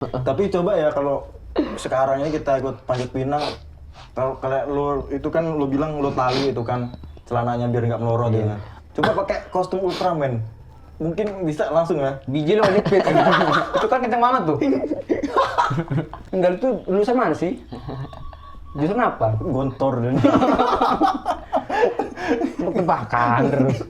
Tapi coba ya kalau sekarang ini kita ikut Panjat Pinang, kalau kayak lo itu kan lo bilang lo tali itu kan celananya biar nggak melorot ya. Coba pakai kostum Ultraman, mungkin bisa langsung ya. Biji lo lipit. Itu kan kenceng banget tuh. Enggak, itu lulusan mana sih? Justru apa? Gontor dan Tebakan terus.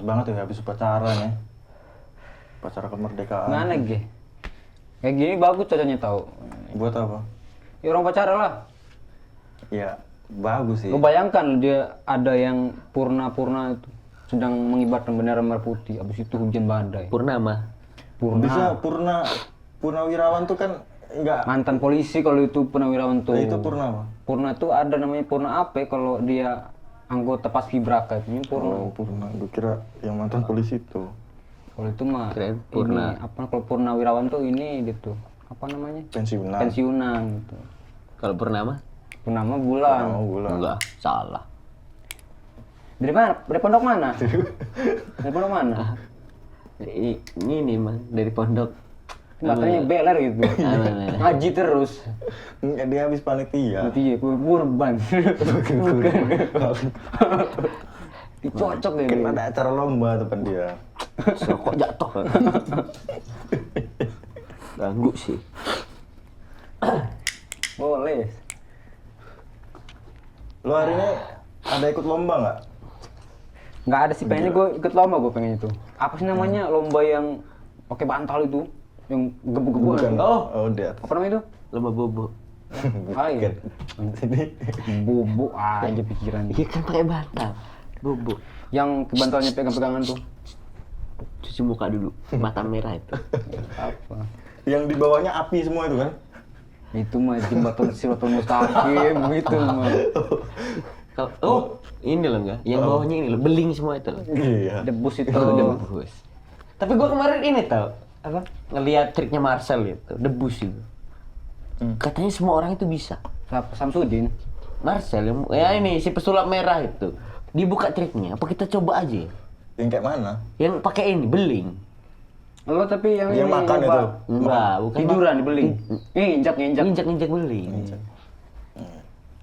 panas banget ya habis upacara nih. Upacara kemerdekaan. Mana ge? Kayak gini bagus cocoknya tahu. Buat apa? Ya orang pacaran lah. Ya bagus sih. Lo bayangkan dia ada yang purna itu sedang mengibarkan bendera merah putih, abis itu hujan badai. Purnama. Bisa Purnawirawan tuh kan enggak. Mantan polisi kalau itu purnawirawan tuh. Itu Purnama. Purna tuh ada namanya Purna apa kalau dia anggota Paskibraka itu Purna. Oh, Purna. Gue kira yang mantan polisi itu. Kalau itu mah Keren, ini Purna. apa kalau Purnawirawan tuh ini gitu. Apa namanya? Pensiunan. Pensiunan gitu. Kalau purnama? Purnama bulan. Oh, bulan. Enggak, salah. Dari mana? Dari pondok mana? Dari pondok mana? Ini nih mang dari pondok. Katanya beler gitu. Nah. Ngaji terus. Enggak, dia habis panitia. Berarti ya kurban. Dicocok ya. Kan ada acara lomba tempat dia. Kok jatuh? Ganggu sih. Boleh. Lo hari ini ada ikut lomba nggak? Nggak ada sih, pengennya gue ikut lomba, gue pengen itu. Apa sih namanya lomba yang pakai bantal itu? Yang gebu-gebuan. Oh, dia. Apa namanya itu? Lomba bobo. Ah iya. Sini. Bobo aja pikiran. Iya kan pakai bantal. Bobo. Yang bantalnya pegang-pegangan tuh. Cuci muka dulu. Mata merah itu. Apa? Yang di bawahnya api semua itu kan? Itu mah jembatan Siratul Mustaqim gitu mah. Oh, ini loh enggak? Yang bawahnya ini loh, beling semua itu loh. Iya. Debus itu. Debus. Tapi gua kemarin ini tau apa? Ngelihat triknya Marcel itu, debus itu. Katanya semua orang itu bisa. Siapa? Samsudin. Marcel yang ya ini si pesulap merah itu. Dibuka triknya, apa kita coba aja? Yang kayak mana? Yang pakai ini beling. Lo tapi yang Yang ini makan nyoba. itu. Enggak, bukan Tiduran di beling. Injak. Injak beling.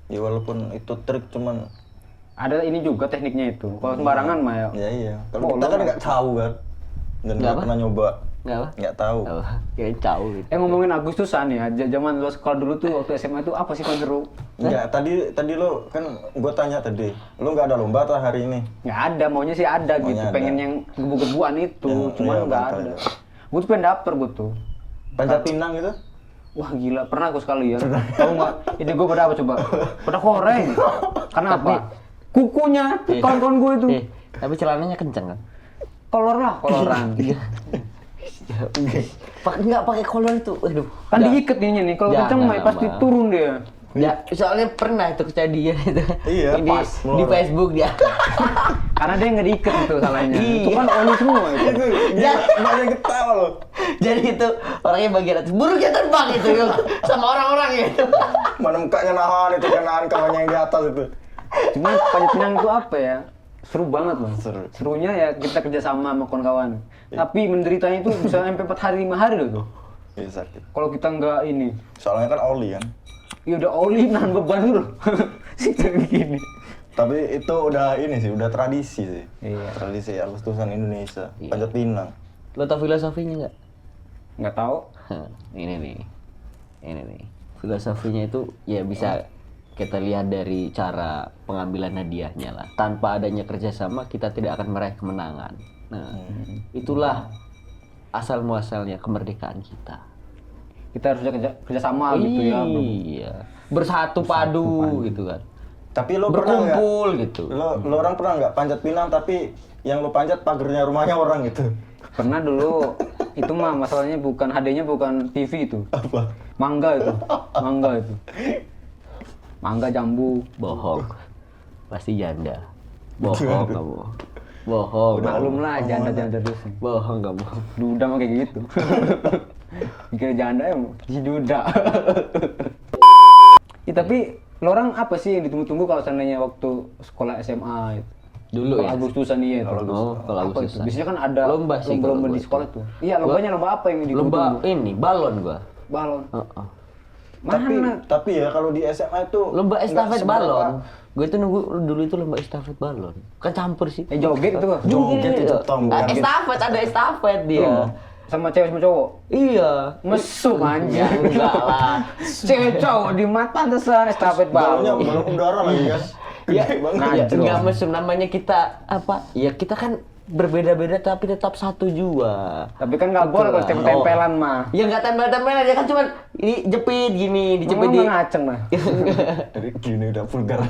Ya walaupun itu trik cuman. Ada ini juga tekniknya itu. Kalau sembarangan mah ya. Ya iya. Kalau kita kan nggak tahu kan. Dan nggak apa? pernah nyoba. Enggak apa? Nggak tahu. Oh, kayak jauh gitu. Ngomongin Agustusan ya, zaman lo sekolah dulu tuh waktu SMA itu apa sih paling seru? Enggak, tadi lo kan gue tanya tadi. Lo nggak ada lomba atau hari ini? Nggak ada, maunya sih ada gitu. Maunya ada. Pengen yang gebu-gebuan itu, Yang- cuman iya, nggak bantal ada. ya. Gue tuh pengen daftar gue tuh. Panjat Pinang itu? Wah gila, pernah aku sekali ya. Tahu nggak? Ini gue pada apa coba? Pada koreng. Karena apa? Kukunya, kawan-kawan gue itu. Tapi celananya kenceng kan? Kolor lah, koloran. Enggak pakai kolor itu. Aduh. Kan diikat ininya nih, kalau Jangan kenceng mah lah, pasti Bang. turun dia. Ya, soalnya pernah itu kejadian itu. Iya, di, pas di melorot. Facebook dia. Karena dia nggak diikat itu salahnya. Itu Iya. kan oli semua itu. Dia nggak ada yang ketawa lo. Jadi itu orangnya bagian atas. Burungnya terbang itu yuk. Sama orang-orang itu. Mana mukanya nahan itu kan kawannya yang di atas itu. Cuman Panjat Pinang itu apa ya? Seru banget loh. Seru. Serunya ya kita kerja sama kawan-kawan. Tapi menderitanya itu bisa sampai 4 hari 5 hari loh tuh. Iya sakit. Kalau kita nggak ini, Soalnya kan oli kan. ya udah oli nahan beban dulu. Sih gini. Tapi itu udah ini sih, udah tradisi sih. Iya. Tradisi Agustusan Indonesia. Iya. Panjat Pinang. Lo tau filosofinya nggak? Nggak tahu. Ini nih. Filosofinya itu ya bisa kita lihat dari cara pengambilan hadiahnya lah. Tanpa adanya kerjasama kita tidak akan meraih kemenangan. Nah, itulah asal muasalnya kemerdekaan kita. kita harusnya kerja sama gitu ya. Iya. Bersatu padu gitu kan. Tapi lo pernah nggak? Berkumpul gitu. Lo orang pernah nggak panjat pinang tapi yang lo panjat pagernya rumahnya orang gitu? Pernah dulu, itu mah masalahnya bukan HD-nya bukan TV itu. Apa? Mangga itu. Mangga jambu. Bohong. Pasti janda. Bohong kamu. Bohong. Maklum lah janda-janda terus. Bohong kamu. Duda mah kayak gitu. Bikin janda ya si duda. Ya, tapi lo orang apa sih yang ditunggu-tunggu kalau seandainya waktu sekolah SMA itu? Dulu ya. Agustusan iya itu. Oh, kalau Apa itu? Agustusan. Biasanya kan ada Lomba sih kalau lomba gua di sekolah itu. tuh. Iya, lombanya lomba apa yang ditunggu? Lomba ini balon gua. Balon. Heeh. Mana? Tapi ya kalau di SMA itu Lomba nggak estafet seberapa. balon. Gue tuh nunggu dulu itu lomba estafet balon. Kan campur sih. Joget itu kok. Joget itu Tom, bukan gitu. Estafet ada estafet dia. Sama cewek sama cowok. Iya. Mesum anjir. Enggak lah. Cewek cowok di mata pantesan estafet Balonnya balon. balon udara lagi kan? Ya, Gede banget. ya, Najrol. enggak mesum namanya kita apa? Ya kita kan berbeda-beda tapi tetap satu jua. Tapi kan nggak boleh kalau tempel-tempelan mah. Ya enggak tempel-tempelan ya kan cuman ini jepit gini, dijepit di ngaceng mah. Dari gini udah vulgar.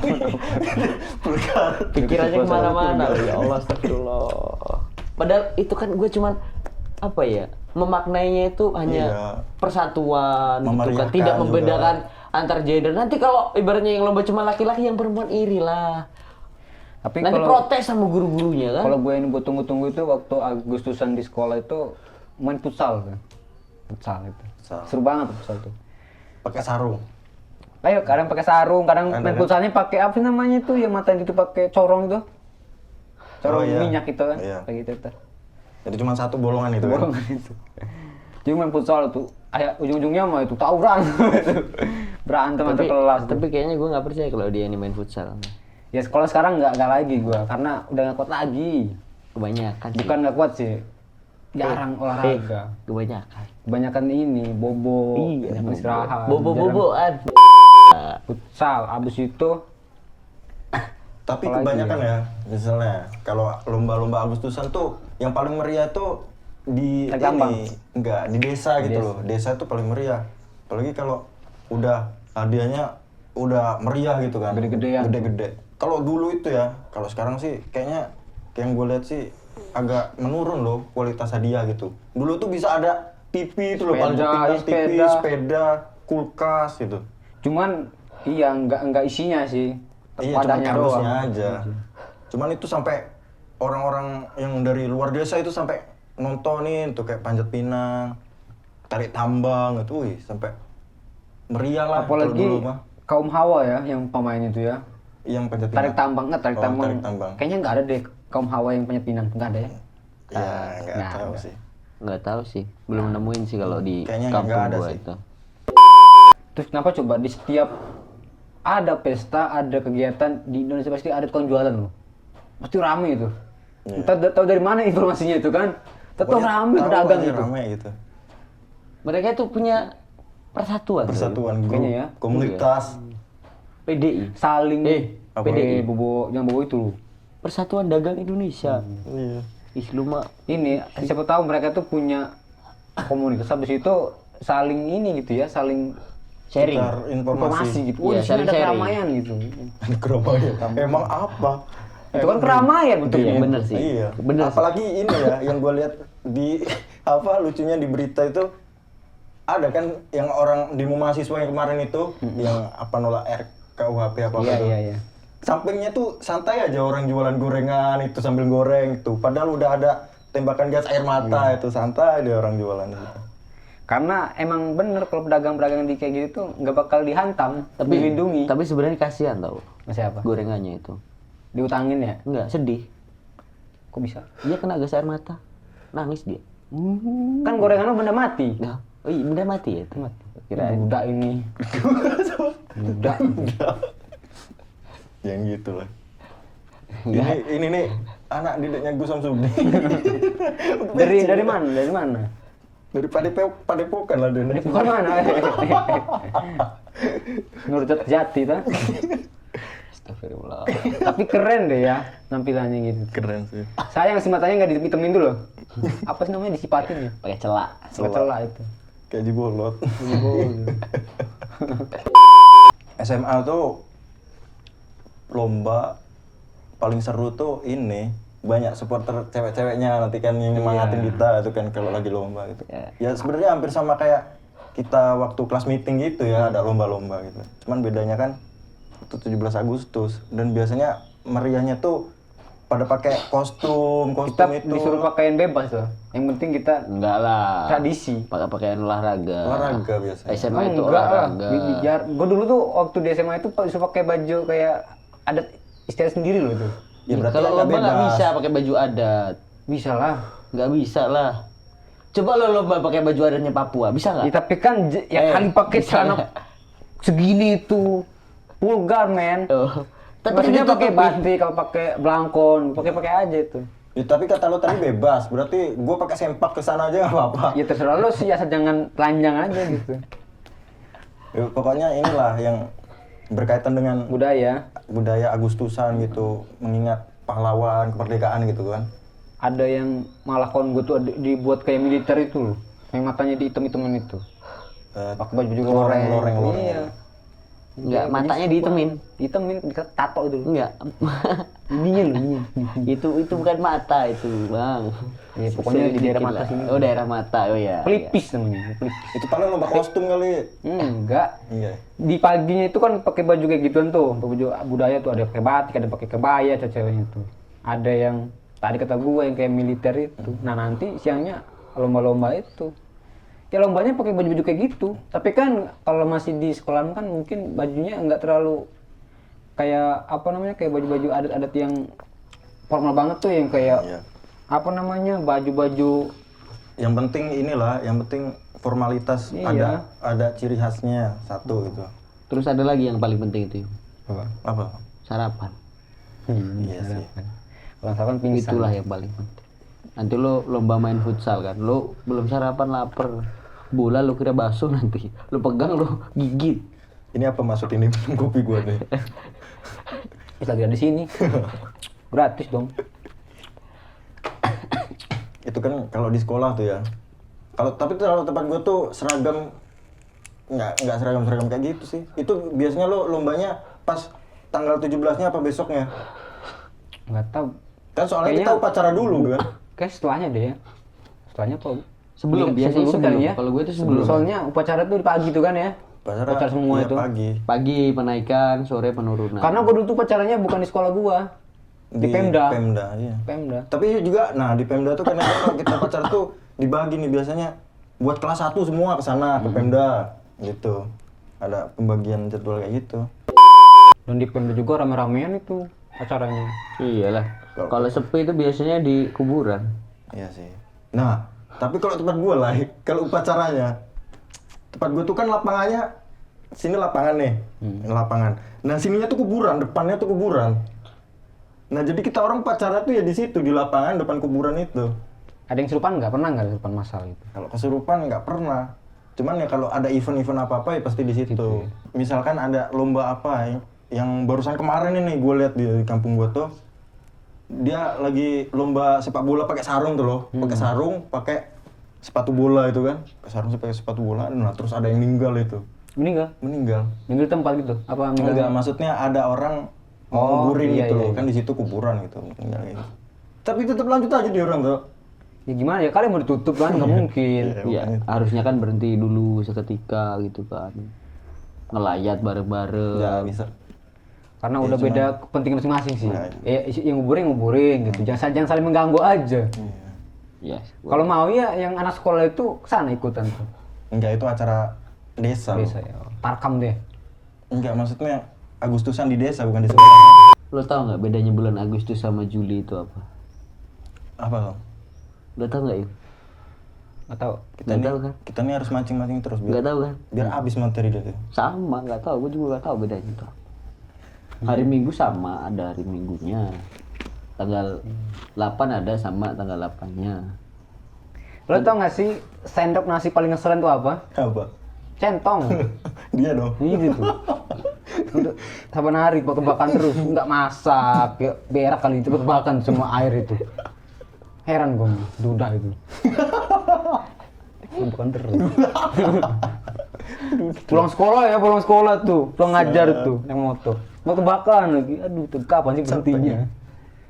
Vulgar. pikirannya kemana-mana. Ya Allah, astagfirullah. Padahal itu kan gue cuman apa ya? Memaknainya itu hanya Iya. persatuan gitu kan, Memeriahkan tidak juga. membedakan antar gender. Nanti kalau ibaratnya yang lomba cuma laki-laki, yang perempuan iri lah. Tapi Nanti kalau protes sama guru-gurunya kan. kalau gue yang gue tunggu-tunggu itu waktu Agustusan di sekolah itu main futsal kan. Futsal itu. Futsal. Seru banget tuh futsal tuh. Pakai sarung. Ayo kadang pakai sarung, kadang Ada main kan? futsalnya pakai apa sih namanya itu yang matanya itu pakai corong itu. Corong Oh, iya. minyak itu kan. Iya. Kayak gitu tuh. Jadi cuma satu bolongan itu kan. Bolongan itu. Jadi main futsal tuh, ujung-ujungnya mah itu tawuran. Berantem antar kelas. Tapi kayaknya gue nggak percaya kalau dia ini main futsal. Ya sekolah sekarang nggak lagi gua karena udah nggak kuat lagi. Kebanyakan sih. Bukan nggak kuat sih, jarang olahraga. Kebanyakan. Kebanyakan ini bobo, Iya, banyak istirahat. Bobo-boboan. jarang futsal, abis itu Tapi Apalagi kebanyakan ya, misalnya kalau lomba-lomba Agustusan tuh yang paling meriah tuh di Tergampang. ini, enggak di desa gitu loh. Desa tuh paling meriah. Apalagi kalau udah hadiahnya udah meriah gitu kan. Gede-gedean. Gede-gede. Kalau dulu itu ya, kalau sekarang sih kayaknya yang gue lihat sih agak menurun loh kualitas hadiah gitu. Dulu tuh bisa ada TV itu loh, paling Sepeda, penting kan TV, sepeda. sepeda, kulkas gitu. cuman iya nggak isinya sih, Iya, cuma padanya kardusnya doang. aja. Cuman itu sampai orang-orang yang dari luar desa itu sampai nontonin tuh kayak panjat pinang, tarik tambang itu, wih, sampai meriah lah. kalau Apalagi dulu mah. kaum Hawa ya yang pemain itu ya. Yang panjat pinang. Tarik tambang nggak tarik Oh, tambang. tarik tambang. Kayaknya nggak ada deh kaum Hawa yang panjat pinang, nggak ada ya. Ya, nggak nggak tahu ada. sih. Nggak tahu sih, belum nemuin sih kalau di Kayaknya kampung nggak ada gua sih. itu. Terus kenapa coba di setiap ada pesta, ada kegiatan di Indonesia pasti ada tukang jualan loh. Pasti rame itu. Iya. Entah tahu dari mana informasinya itu kan. Tetap Pokoknya rame tahu pedagang aja itu. rame gitu. Mereka itu punya persatuan. Persatuan grup, Kayaknya ya. komunitas. PDI. Saling apa? PDI. bobo yang bobo itu. Persatuan Dagang Indonesia. Iya. Ih, lu mah Ini siapa tahu mereka tuh punya komunitas habis itu saling ini gitu ya, saling sharing. Tukar informasi informasi. gitu. Oh, Iya, di sini ada sharing-sharing. keramaian gitu. Keramaian. Emang apa? Itu kan keramaian bentuknya. Iya, bener sih. Iya. Bener sih. Apalagi ini ya yang gue lihat di apa lucunya di berita itu ada kan yang orang demo mahasiswa yang kemarin itu yang apa nolak RKUHP apa Iya, itu. iya, iya. Sampingnya tuh santai aja orang jualan gorengan itu sambil goreng itu. Padahal udah ada tembakan gas air mata itu santai dia orang jualan itu. Karena emang bener kalau pedagang-pedagang di kayak gitu tuh nggak bakal dihantam, Tapi dilindungi. Tapi sebenarnya kasihan tau Masih apa? gorengannya itu. Diutangin ya? Enggak, sedih. Kok bisa? Dia kena gas air mata. Nangis dia. Kan gorengan lu benda mati. Nah, oh iya, bener mati ya itu. Mati. Kira budak ini. Budak. Yang gitu lah. Ini nih anak didiknya Gus Samsudi. Dari mana? Dari mana? Dari Padepokan lah dia. Dari bukan mana? Nur Jati tuh. Astagfirullah. Tapi keren deh ya nampilannya gitu. Keren sih. Sayang sih matanya nggak ditemin dulu. Apa sih namanya disipatin ya? Pakai celak. Celah itu. Kayak jibolot. SMA tuh lomba paling seru tuh ini banyak supporter cewek-ceweknya nanti kan yang nyemangatin kita itu kan kalau lagi lomba gitu. Ya sebenarnya hampir sama kayak kita waktu kelas meeting gitu ya, ada lomba-lomba gitu. Cuman bedanya kan itu 17 Agustus dan biasanya meriahnya tuh pada pakai kostum Kita itu. disuruh pakaian bebas loh. Yang penting kita Enggak lah. tradisi. Pakai pakaian olahraga. Olahraga biasanya. SMA itu enggak lah. olahraga. Gue dulu tuh waktu di SMA itu disuruh pakai baju kayak adat istiadat sendiri loh itu. Ya berarti Kalau kan lomba nggak bebas. bisa pakai baju adat. Bisa lah. Nggak bisa lah. Coba lo lomba pakai baju adatnya Papua, bisa Ya, nggak? tapi kan ya kali pakai bisa celana nggak? segini itu vulgar men. Oh. Maksudnya itu pakai tapi- batik, kalau pakai belangkon, pakai aja itu. Ya, tapi kata lo tadi bebas, berarti gue pakai sempak ke sana aja nggak apa-apa. Ya terserah lo sih, asal jangan telanjang aja gitu. Ya, pokoknya inilah yang berkaitan dengan Budaya. budaya Agustusan gitu, mengingat pahlawan kemerdekaan gitu kan. Ada yang malah kawan gue tuh dibuat kayak militer itu loh. Yang matanya dihitam-hitamin itu. Pakai baju loreng. Iya. Nggak, matanya dihitemin. Hitamin, tato itu. Enggak. Ininya loh, ini. itu bukan mata itu, Bang. Ya, pokoknya di daerah Sedikit mata lah. sini. Oh, daerah mata. Oh ya. Pelipis namanya, pelipis. Itu paling lomba kostum kali. Enggak. Iya. Di paginya itu kan pakai baju kayak gituan tuh, baju budaya tuh ada pakai batik, ada pakai kebaya ceweknya itu. Ada yang tadi kata gua yang kayak militer itu. Nah, nanti siangnya lomba-lomba itu. Ya lombanya pakai baju-baju kayak gitu. Tapi kan kalau masih di sekolah kan mungkin bajunya enggak terlalu kayak apa namanya kayak baju-baju adat-adat yang formal banget tuh yang kayak Iya. apa namanya baju-baju Yang penting inilah, yang penting formalitas Iya. ada ciri khasnya satu gitu. Terus ada lagi yang paling penting itu, Apa? sarapan. Iya sih. Orang sarapan pingsan. Itulah yang paling penting. Nanti lo lomba main futsal kan, lo belum sarapan lapar. Bola lo kira bakso nanti, lo pegang lo gigit. Ini apa maksud ini minum kopi gue nih? Terus lagi ada di sini. Gratis dong. Itu kan kalau di sekolah tuh ya. Tapi kalau tempat gue tuh seragam nggak seragam kayak gitu sih. Itu biasanya lo lombanya pas tanggal 17-nya apa besoknya? Nggak tahu. Kan soalnya Kayaknya- kita upacara dulu kan. Kayak setelahnya deh ya. Setelahnya apa? Sebelum, Iya, biasanya sebelum. kali ya. Kalau gue itu sebelum. Soalnya upacara tuh di pagi tuh kan ya. Upacara semua iya, itu. pagi. Pagi penaikan, sore penurunan. Karena gua dulu tuh upacaranya bukan di sekolah gua. Di Pemda. Pemda, iya. Pemda. Tapi juga, nah di Pemda tuh kan kalau kita upacara tuh dibagi nih biasanya buat kelas 1 semua ke sana, ke Pemda gitu. Ada pembagian jadwal kayak gitu. Dan di Pemda juga rame-ramean itu acaranya. Iyalah. Kalau sepi itu biasanya di kuburan. Iya sih. Nah, tapi kalau tempat gua lah, kalau upacaranya, tempat gua tuh kan lapangannya, sini lapangan nih, lapangan. Nah sininya tuh kuburan, depannya tuh kuburan. Nah jadi kita orang upacara tuh ya di situ, di lapangan depan kuburan itu. Ada yang serupan nggak? Pernah nggak serupan massal itu? Kalau kesurupan nggak pernah. Cuman ya kalau ada event-event apa-apa ya pasti di situ. Misalkan ada lomba apa yang barusan kemarin ini gue lihat di kampung gua tuh, dia lagi lomba sepak bola pakai sarung tuh loh, pakai sarung, pakai sepatu bola itu kan, pakai sarung pakai sepatu bola. Nah terus ada yang meninggal itu, Meninggal? meninggal. Meninggal di tempat gitu? Apa meninggal? Enggak, maksudnya ada orang Oh, nguburin iya, gitu iya, loh, iya. kan di situ kuburan gitu, meninggal gitu. Tapi tetap lanjut aja di orang tuh. Ya gimana ya? Kalian mau ditutup kan? Nggak mungkin. Iya, harusnya kan berhenti dulu seketika gitu kan. Ngelayat bareng-bareng. Ya bisa. Karena udah beda kepentingan masing-masing sih. Nah, Yang nguburin gitu. Jangan saling mengganggu aja. Iya. Kalau mau ya yang anak sekolah itu kesana ikutan tuh. Enggak, itu acara desa. loh. Biasa ya. Tarkam deh. Enggak, maksudnya Agustusan di desa bukan di sekolah. Lo tau nggak bedanya bulan Agustus sama Juli itu apa? Apa loh? Lo tau nggak ya? Nggak tahu. Nggak tahu kan? Kita nih harus mancing-mancing terus Nggak biar tahu kan? biar habis materi dia tuh. Sama, nggak tahu. Gue juga nggak tahu bedanya tuh. Hari Minggu sama, ada hari Minggunya. Tanggal 8 ada sama tanggal 8-nya. Lo tau nggak sih sendok nasi paling ngeselin tuh apa? Apa? Centong. Dia dong. Ini gitu. Udah saban hari tebak-tebakan terus, nggak masak, ya, berak kali itu tebak-tebakan semua air itu. Heran gue, duda itu. bukan terus. Pulang sekolah tuh, pulang ngajar tuh, naik motor. Mau tebakan lagi, aduh tuh kapan sih berhentinya?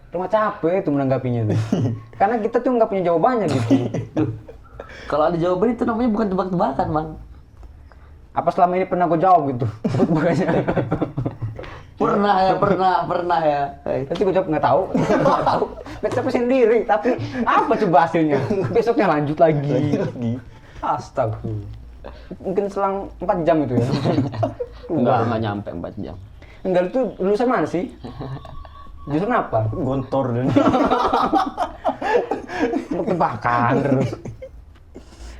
Cuma capek tuh menanggapinya tuh. Karena kita tuh nggak punya jawabannya gitu. Kalau ada jawaban itu namanya bukan tebak-tebakan, Bang. Apa selama ini pernah gue jawab gitu? Makanya. Pernah ya. Nanti gue jawab nggak tahu. Nggak tahu sendiri. Tapi apa coba hasilnya? Besoknya lanjut lagi. Astaga. Mungkin selang 4 jam itu ya. Enggak nyampe 4 jam. Enggak, itu lulusan mana sih? Jurusan apa? Gontor dan Tebakan terus.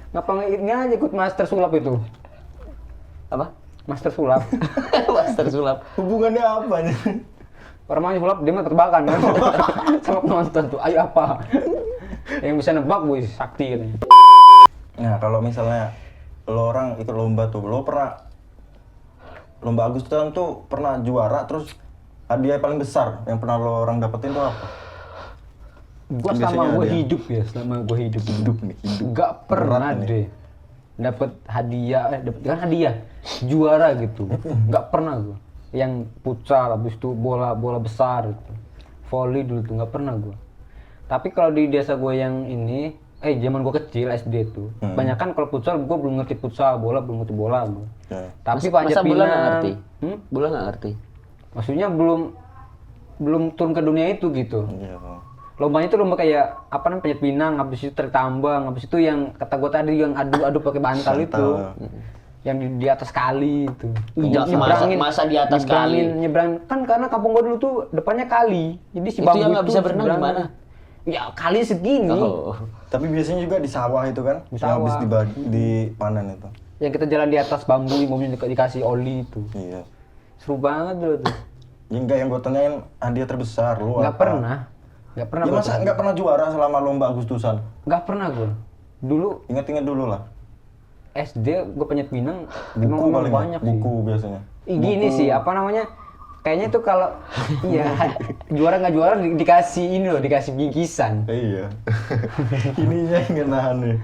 Ngapa ini aja ikut master sulap itu? Apa? Master sulap. Master sulap. hubungannya apa nih? Orang main sulap dia mah tebakan kan. Sama penonton tuh, ayo apa? Yang bisa nebak boy, sakti katanya. Nah, kalau misalnya lo orang ikut lomba tuh, lo pernah lomba Agustusan tuh pernah juara, terus hadiah paling besar yang pernah lo orang dapetin tuh apa? Gua Biasanya selama gue ada. hidup ya, selama gue hidup Nih, hidup. nggak pernah Berat ini. deh dapat hadiah, kan hadiah juara gitu, nggak pernah gue. Yang futsal, habis itu bola besar gitu, volley dulu tuh nggak pernah gue. Tapi kalau di desa gue yang ini, zaman gue kecil SD tuh, kebanyakan kalau futsal gue belum ngerti futsal, bola belum ngerti bola gue. Ya. Tapi Masa panjat bola nggak pinang, ngerti? Bola nggak ngerti. maksudnya belum turun ke dunia itu gitu. Iya. Lombanya itu lomba kayak apa namanya, panjat pinang, habis itu tarik tambang, habis itu yang kata gue tadi yang adu pakai bantal itu, yang di atas kali itu. Masa di atas kali? Nyebrang kan, karena kampung gue dulu tuh depannya kali, jadi si Itu bambu yang nggak bisa berenang seberang. gimana? Ya kali segini. Oh. Tapi biasanya juga di sawah itu kan, Di yang habis sawah. dipanen itu. Yang kita jalan di atas bambu, mobilnya dikasih oli itu. Iya. Seru banget dulu tuh. Ya enggak, yang gue tanyain hadiah terbesar lu Nggak apa? pernah Ya masa nggak pernah juara selama lomba Agustusan? Nggak pernah gue. Dulu Ingat-ingat dulu lah. SD gue panjat pinang, Buku emang paling banyak sih. buku biasanya. Gini sih, apa namanya? Kayaknya tuh kalau iya juara nggak juara dikasih ini loh, dikasih bingkisan. Iya. Ininya yang nahan nih.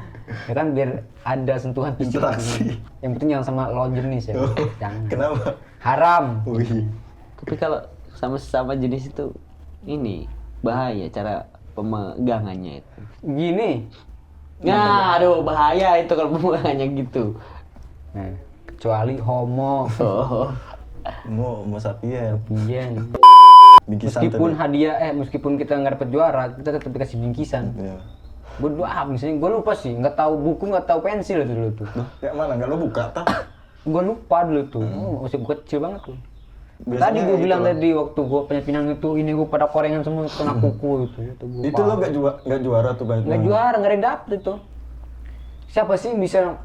Ya kan biar ada sentuhan fisik. Interaksi. Yang penting jangan sama lawan jenis ya. Jangan. Kenapa? Haram. Wih. Tapi kalau sama sesama jenis itu ini bahaya cara pemegangannya itu. Gini. Nah, aduh bahaya itu kalau pemegangannya gitu. Nah, kecuali homo. Oh. Mau sapien. Iya. Bingkisan Meskipun tadi. hadiah, meskipun kita nggak dapet juara, kita tetap dikasih bingkisan. Iya. Gue dulu misalnya gue lupa sih, nggak tahu buku, nggak tahu pensil itu dulu tuh. Loh, kayak mana? Nggak lo buka tah? Gue lupa dulu tuh, masih gue kecil banget tuh. Biasanya Tadi gue bilang itu loh. tadi waktu gue panjat pinang itu, ini gue pada korengan semua kena kuku itu. Itu lo nggak juara tuh banyak. Nggak juara, nggak ada yang dapet itu. Siapa sih bisa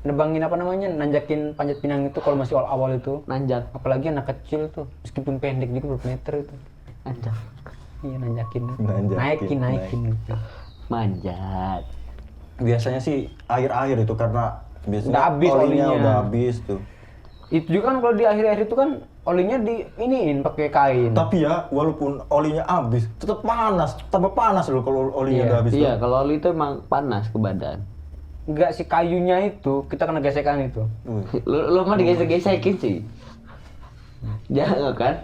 nebangin apa namanya, nanjakin panjat pinang itu kalau masih awal itu? Nanjak. Apalagi anak kecil tuh, meskipun pendek juga berapa meter itu. Nanjak. Iya nanjakin. Nanjakin, Naikin gitu. Manjat. Biasanya sih air-air itu karena biasanya Udah habis olinya. udah habis tuh. Itu juga kan kalau di akhir-akhir itu kan olinya di iniin pakai kain. Tapi ya walaupun olinya habis, tetap panas, tambah panas loh kalau olinya Iya. udah habis. Iya, tuh. kalau oli itu emang panas ke badan. Enggak, si kayunya itu kita kena gesekan itu. Wih. Lo mah digesek-gesekin sih. Jangan kan?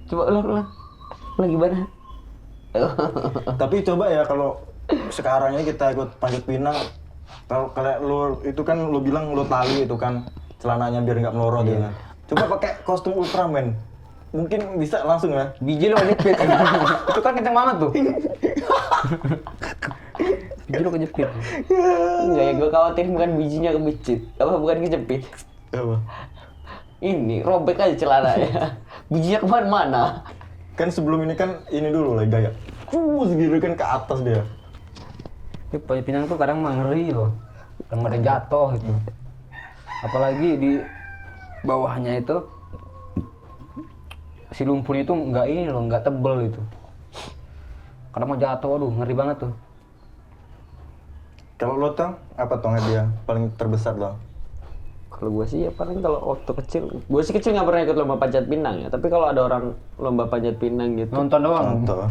Coba ulang. Ulang gimana? Tapi coba ya kalau sekarang ini kita ikut panjat pinang, kalau kayak lo itu kan lo bilang lo tali itu kan celananya biar nggak melorot ya kan. Coba pakai kostum Ultraman, mungkin bisa langsung ya. Biji lo kejepit. Itu kan kenceng banget tuh. Biji lo kejepit. Enggak ya, gue khawatir bukan bijinya kebicit. Apa bukan kejepit? Apa? Ini robek aja celananya. Bijinya kemana-mana. Kan sebelum ini kan ini dulu lah gaya. Gitu kan ke atas dia. Tapi panjat pinang tuh kadang mah ngeri loh. Kadang ada yang jatuh gitu. Apalagi di bawahnya itu si lumpur itu nggak ini loh, nggak tebel itu. Kadang mau jatuh, aduh ngeri banget tuh. Kalau lo tang apa tong dia paling terbesar dong? Kalau gue sih ya paling kalau waktu kecil, gue sih kecil nggak pernah ikut lomba panjat pinang ya. Tapi kalau ada orang lomba panjat pinang gitu, Nonton doang. Nonton.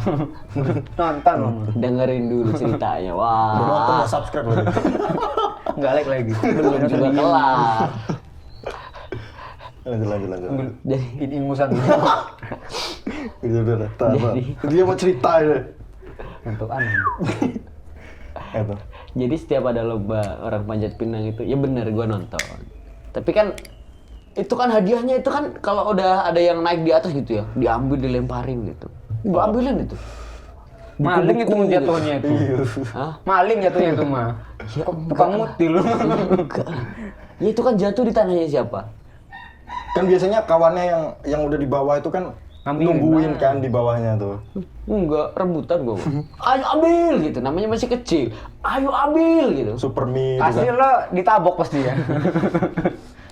Nonton. dengerin dulu ceritanya. Udah nonton Wah, nggak subscribe lagi. Nggak like lagi. Belum juga kelar. Lanjut. Jadi Ini ingusan gitu. Udah. Tahan. Dia mau cerita ya. Untuk aneh. Itu. Jadi setiap ada lomba orang panjat pinang itu, ya bener gue nonton. Tapi kan itu kan hadiahnya itu kan kalau udah ada yang naik di atas gitu ya, diambil dilemparin gitu. Gue ambilin itu. Maling itu jatuhnya itu. Hah? Maling jatuhnya itu mah. Ya Tukang mutil. enggak. Ya itu kan jatuh di tanahnya siapa? Kan biasanya kawannya yang udah di bawah itu kan Ngambilin, nungguin kan di bawahnya tuh. Enggak, rebutan gue. Ayo ambil gitu, namanya masih kecil. Ayo ambil gitu. Super mie. Pasti lo ditabok pasti ya.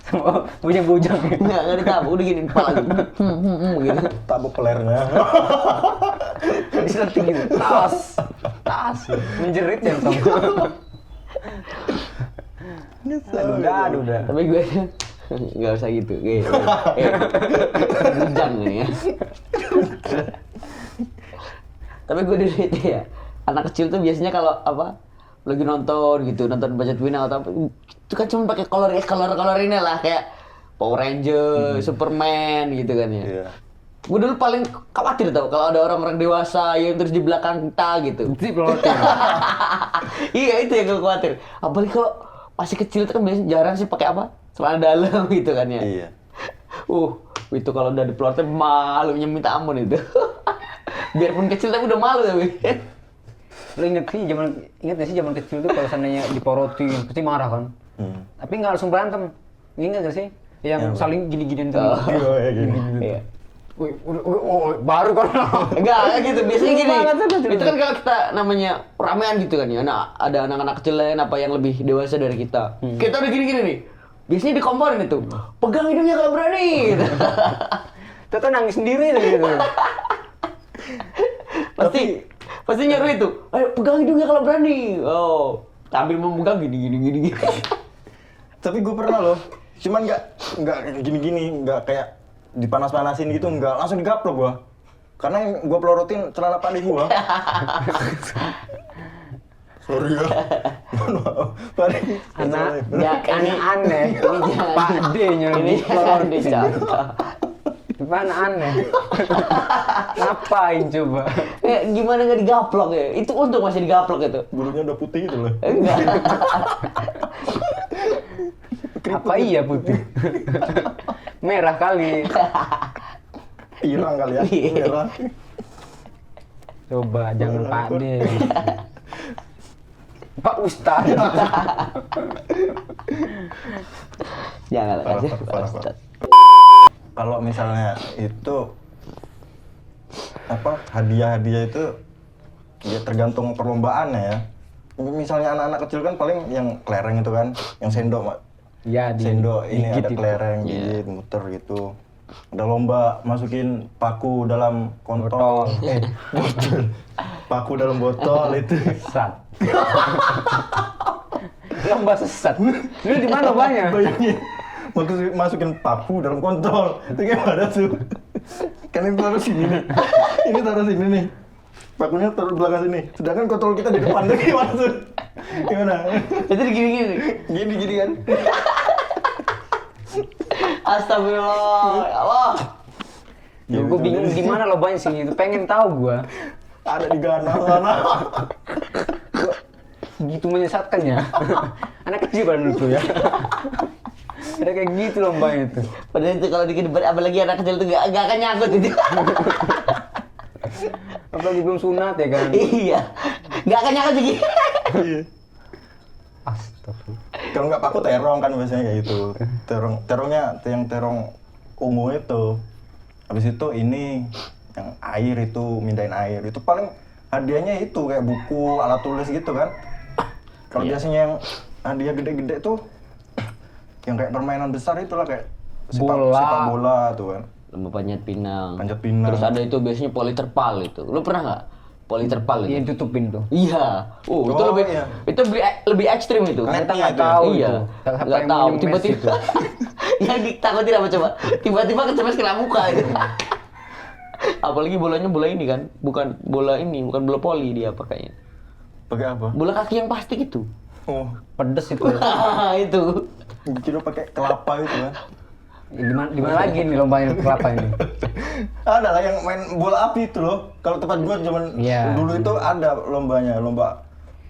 Sama bujang-bujang. Enggak ditabuk, udah gini kepala gitu. Gitu. Tabok pelernya. Diseleting gitu. Tas. Menjerit ya sama. Aduh dah. Tapi gue nggak usah gitu. Bujang ini ya. Tapi gue dulu itu ya, anak kecil tuh biasanya kalau apa lagi nonton gitu, nonton panjat pinang atau apa, itu kan cuma pakai color ini lah kayak Power Ranger, Superman gitu kan ya. Iya. Gue dulu paling khawatir tau kalau ada orang-orang dewasa yang terus di belakang kita gitu. Itu pelotin. Iya itu yang gue khawatir. Apalagi kalau masih kecil itu kan biasanya jarang sih pakai apa, celana dalam gitu kan ya. Iya. Itu kalau udah diplotin malunya minta ampun itu. Biarpun kecil tapi udah malu tapi. Lo inget gak sih zaman kecil tuh kalau seandainya diporotin pasti marah kan. Tapi nggak langsung berantem. Ingat gak sih? Yang saling gini-ginian tuh. Iya, gini. Iya. Wih, baru kan. Enggak gitu, biasanya gini. Banget tuh. Itu kan kalau kita namanya ramean gitu kan ya. Nah, ada anak-anak kecil lain apa yang lebih dewasa dari kita. Kita udah gini-gini nih. Biasanya dikomporin itu. Pegang hidungnya kalau berani gitu. Kita nangis sendiri tuh gitu. Pasti nyeru itu. Ayo pegang hidungnya kalau berani. Oh, sambil memegang gini. Tapi gue pernah loh. Cuman nggak gini-gini, nggak kayak dipanas-panasin gitu, nggak langsung digaplok gua. Karena yang gua pelorotin celana pade gua. Sorry ya. Pade. Aneh. Padenya Ini jangan dicontoh. Gimana aneh? Ngapain coba? Gimana nggak digaplok ya? Itu untung masih digaplok itu. Bulunya udah putih gitu loh. Enggak. Apa iya putih? Merah kali. Pirang kali ya. Merah. Coba jangan pade. Pak Ustaz. Jangan Parah, kasih parah. Ustaz. Kalau misalnya itu apa hadiah-hadiah itu ya tergantung perlombaannya ya. Misalnya anak-anak kecil kan paling yang kelereng itu kan, yang sendok, Ya, sendok ini digigit ada itu. kelereng, gigit, muter gitu. Ada lomba masukin paku dalam kontol, botol. Paku dalam botol itu. Sesat. Lomba sesat. Lu di mana banyak? Bayangin, masukin paku dalam kontol, itu gimana tuh? Kan ini taruh sini nih, ini taruh sini nih. Pakunya taruh di belakang sini, sedangkan kontol kita di depan, tuh gimana tuh? Gimana? Itu gini-gini. Gini kan? Astagfirullah, ya Allah. Ya, gue bingung di mana lobanya sih itu. Pengen tahu gua. Ada di Ghana sana. Gitu menyesatkan ya. Anak kecil pada lucu ya. Ada kayak gitu lombanya itu. Padahal itu kalau dikit apalagi anak kecil itu gak akan nyangkut itu. Apalagi belum sunat ya kan. Iya, gak akan nyangkut lagi. Iya. Astagfirullah. Kalau nggak paku terong kan biasanya kayak gitu. Terongnya yang terong ungu itu. Habis itu ini yang air itu, mindahin air. Itu paling hadiahnya itu kayak buku, alat tulis gitu kan. Kalau biasanya yang hadiah gede-gede tuh yang kayak permainan besar itulah kayak sepak bola tuh kan. Lomba panjat pinang. Panjat pinang. Terus ada itu biasanya poli terpal itu. Lu pernah nggak? Poli terpal itu. Yang tutupin tuh. Iya. Itu Oh, lebih iya. itu lebih ekstrim itu. Netnya Kita nggak itu ya? tahu Iya. itu. Siapa Nggak yang tahu. mau Tiba-tiba yang ditakutin apa coba? Tiba-tiba kecemes kena muka itu. Apalagi bolanya bola ini kan, bukan bola poli dia pakainya. Pakai apa? Bola kaki yang plastik itu. Oh, pedes itu. Itu. kira pakai kelapa itu kan. Di mana lagi nih lombanya kelapa ini? Ada lah yang main bola api itu loh. Kalau tempat gua zaman Iya. dulu itu ada lombanya, lomba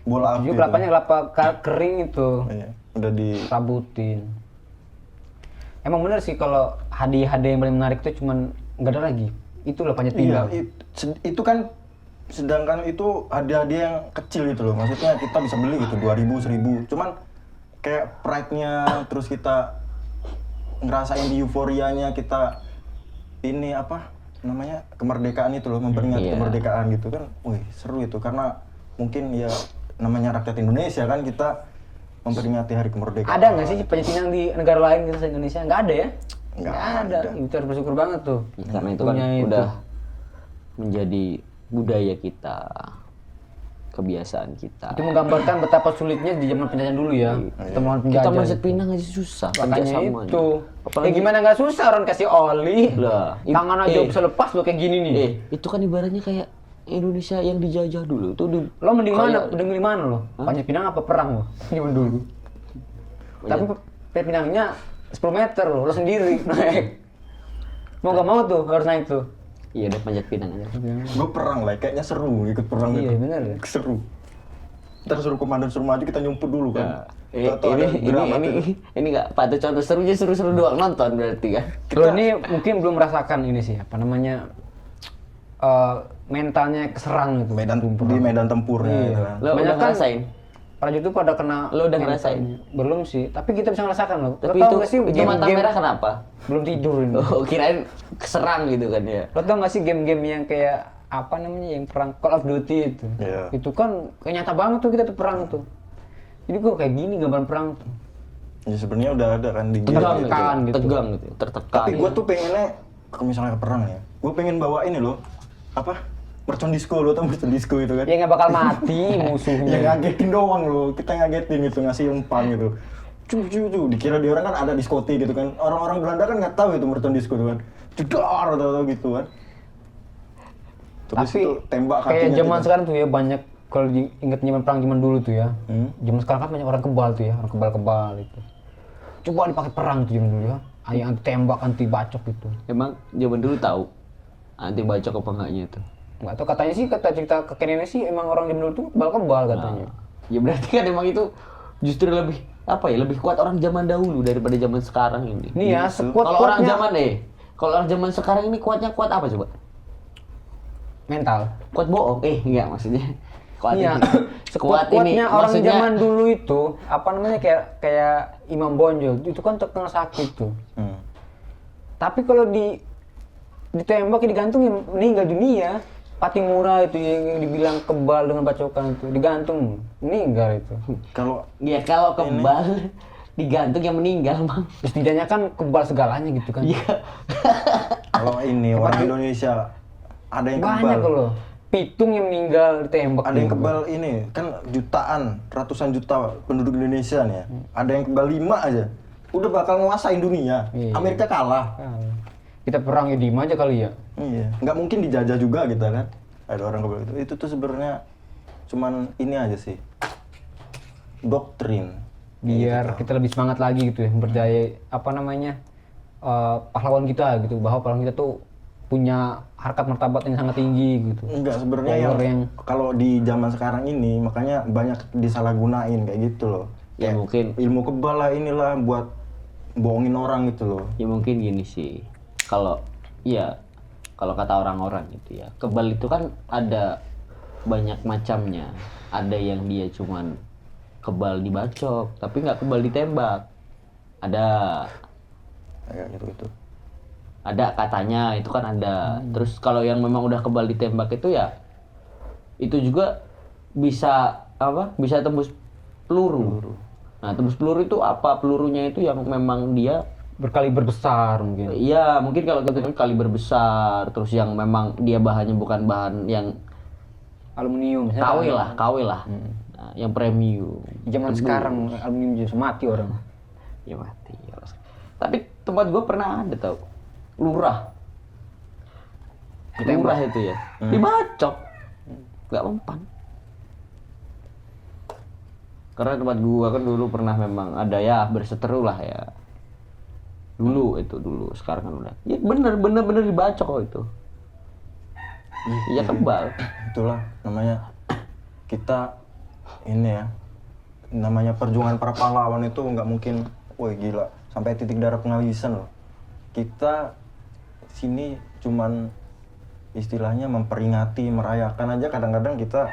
bola api. Juga itu. kelapanya kelapa kering itu. Iya, udah di Rabutin. Emang bener sih kalau hadiah-hadiah yang paling menarik itu cuman nggak ada lagi. Itulah panjat Iya, pinang. itu kan sedangkan itu hadiah-hadiah yang kecil gitu loh. Maksudnya kita bisa beli gitu 2000, 1000. Cuman kayak pride-nya terus kita ngerasain di euforianya kita ini apa namanya kemerdekaan itu loh, memperingati Iya. kemerdekaan gitu kan. Wih, seru itu karena mungkin ya namanya rakyat Indonesia kan kita memperingati hari kemerdekaan. Ada nggak sih panjat pinang di negara lain gitu di Indonesia? Nggak ada ya? Nggak ada. ada. Itu harus bersyukur banget tuh. Ya, karena itu kan Punya itu. udah menjadi budaya kita, kebiasaan kita. Itu menggambarkan betapa sulitnya di zaman penjajahan dulu ya. Kita melawan Kita penjajah. manjat pinang aja susah. Makanya kerjasamanya. itu. Apalagi Gimana nggak susah orang kasih oli. Lah, Tangan aja bisa lepas lo kayak gini nih. itu kan ibaratnya kayak Indonesia yang dijajah dulu. Itu di Lo mending mana? kayak- Mending milih mana lo? Panjat pinang apa perang lo? Zaman dulu. Tapi panjat pinangnya 10 meter lo sendiri naik. Mau gak mau tuh harus naik tuh. Iya, udah panjat pinang aja. Gue perang lah, kayaknya seru ikut perang Iya itu. bener ya. Seru. Ntar suruh komandan suruh maju kita nyumput dulu kan. Tahu-tahu ada drama tuh. ini nggak patut contoh serunya seru-seru doang nonton berarti kan. Lo ini mungkin belum merasakan ini sih apa namanya mentalnya keserang gitu. Di medan tempurnya gitu kan. Lo udah Banyak kan ngerasain? prajurit itu pada kena. Lo udah mentalnya. ngerasain? Belum sih, tapi kita bisa ngerasakan loh. Tapi Lo tau itu, gak sih itu mata game-game merah kenapa? belum tidur ini. Oh, kirain keserang gitu kan ya. Lo tau gak sih game-game yang kayak apa namanya yang perang Call of Duty itu? Iya. Itu kan kayak nyata banget tuh kita tuh perang tuh. Jadi gua kayak gini gambaran perang tuh. Ya sebenarnya udah ada kan di game. Tegang Tertekan gitu, gitu. tegang gitu, tertekan. Tapi gue tuh pengennya kalau misalnya ke perang ya, gue pengen bawa ini loh, apa? Mercon disco lo tau mercon disco itu kan? Ya nggak bakal mati musuhnya. Yang ngagetin doang loh, kita ngagetin gitu, ngasih umpan gitu. Cu, dikira di orang kan ada diskotik gitu kan. Orang-orang Belanda kan nggak tahu itu mercon disco tuh kan. Cedar atau gitu kan. Terus Tapi itu tembak kayak kakinya zaman gitu. sekarang tuh ya banyak kalau inget zaman perang zaman dulu tuh ya. Hmm. Zaman sekarang kan banyak orang kebal tuh ya, orang kebal-kebal itu. Coba dipakai perang tuh zaman dulu ya. Ayo anti tembak, anti bacok gitu. Emang zaman dulu tahu anti bacok apa enggaknya itu? Nggak tahu katanya sih kata cerita kekiniannya sih emang orang zaman dulu tuh kebal-kebal katanya. Ya berarti kan emang itu justru lebih apa ya, lebih kuat orang zaman dahulu daripada zaman sekarang ini. Nih ya, sekuat Kalau orang zaman kalau orang zaman sekarang ini kuatnya kuat apa coba? mental. Kuat bohong? Enggak maksudnya. Kuat Iya. ini. Kuat ini Sekuat-kuatnya orang maksudnya zaman dulu itu apa namanya kayak Imam Bonjol itu kan terkena sakit tuh. Hmm. Tapi kalau ditembak digantungin meninggal dunia. Patimura itu yang dibilang kebal dengan bacokan itu digantung meninggal itu. Kalau ya kalau kebal digantung yang meninggal, Bang. Setidaknya kan kebal segalanya gitu kan. Iya. kalau ini orang Indonesia ada yang kebal. Banyak loh. Pitung yang meninggal ditembak. Ada yang kebal ini kan jutaan, ratusan juta penduduk Indonesia nih ya. Ada yang kebal 5 aja. Udah bakal nguasain dunia. Iya. Amerika kalah. Kita perang ya diem aja kali ya. Iya. Nggak mungkin dijajah juga kita kan. Ada orang kebal itu. Itu tuh sebenarnya cuman ini aja sih. Doktrin. Biar kita lebih semangat lagi gitu ya. Berdaya apa namanya pahlawan kita gitu. Bahwa pahlawan kita tuh punya harkat martabat yang sangat tinggi gitu. Enggak sebenarnya yang kalau di zaman sekarang ini makanya banyak disalahgunain kayak gitu loh. Ya Kayak mungkin ilmu kebal lah inilah buat bohongin orang gitu loh. ya mungkin gini sih. Kalau kata orang-orang gitu ya, kebal itu kan ada banyak macamnya. Ada yang dia cuman kebal dibacok, tapi nggak kebal ditembak. Ada Kayak gitu. ada katanya itu kan ada. Terus kalau yang memang udah kebal ditembak itu ya itu juga bisa bisa tembus peluru. Nah, tembus peluru itu apa? Pelurunya itu yang memang dia Berkaliber besar mungkin. iya, mungkin kalau gitu kan kaliber besar, terus yang memang dia bahannya bukan bahan yang Aluminium. misalnya. KW lah. Nah, yang premium. Zaman sekarang aluminium bisa mati orang. Ya mati. Tapi tempat gua pernah ada tau. Lurah itu ya. Dibacok. Gak mempan. Karena tempat gua kan dulu pernah memang ada ya berseteru lah ya. Dulu itu dulu, sekarang kan udah. Ya bener dibacok kok itu. Iya kebal. Itulah namanya kita ini ya. Namanya perjuangan para pahlawan itu nggak mungkin, woi gila, sampai titik darah penghabisan loh. Kita sini cuman istilahnya memperingati, merayakan aja kadang-kadang kita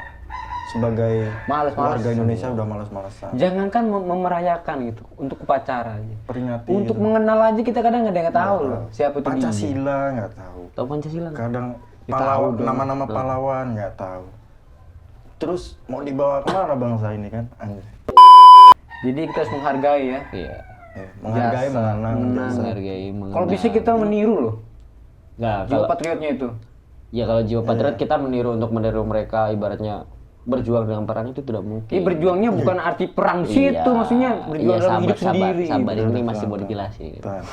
sebagai warga Indonesia udah malas-malasan. Jangankan merayakan gitu, untuk upacara aja. Peringati. Untuk gitu. mengenal aja kita kadang nggak tahu loh siapa itu Pancasila nggak tahu. Tahu Pancasila nggak? Kadang pahlawan, nama-nama pahlawan nggak tahu. Terus mau dibawa kemana bangsa ini kan? Anjir. Jadi kita harus menghargai ya. Iya. Ya, menghargai, mengenang, jasa. Menghargai, mengenal. Kalau bisa kita meniru loh Nggak, jiwa kalau patriotnya itu. ya kalau jiwa patriot kita meniru untuk meniru mereka, ibaratnya berjuang dengan perang itu tidak mungkin. Ini berjuangnya bukan arti perang situ, maksudnya berjuang dalam hidup sendiri. Sabar, ini masih mau dijelasin. Tahan.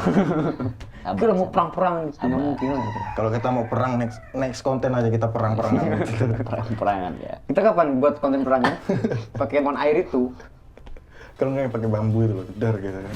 Kita mau perang-perang, nggak mungkin lah. Kalau kita mau perang next konten aja kita perang-perangan. Perang-perangan ya. Kita kapan buat konten perangnya? Pakai mon air itu. Kalau nggak yang pakai bambu itu loh, dar gitu kan.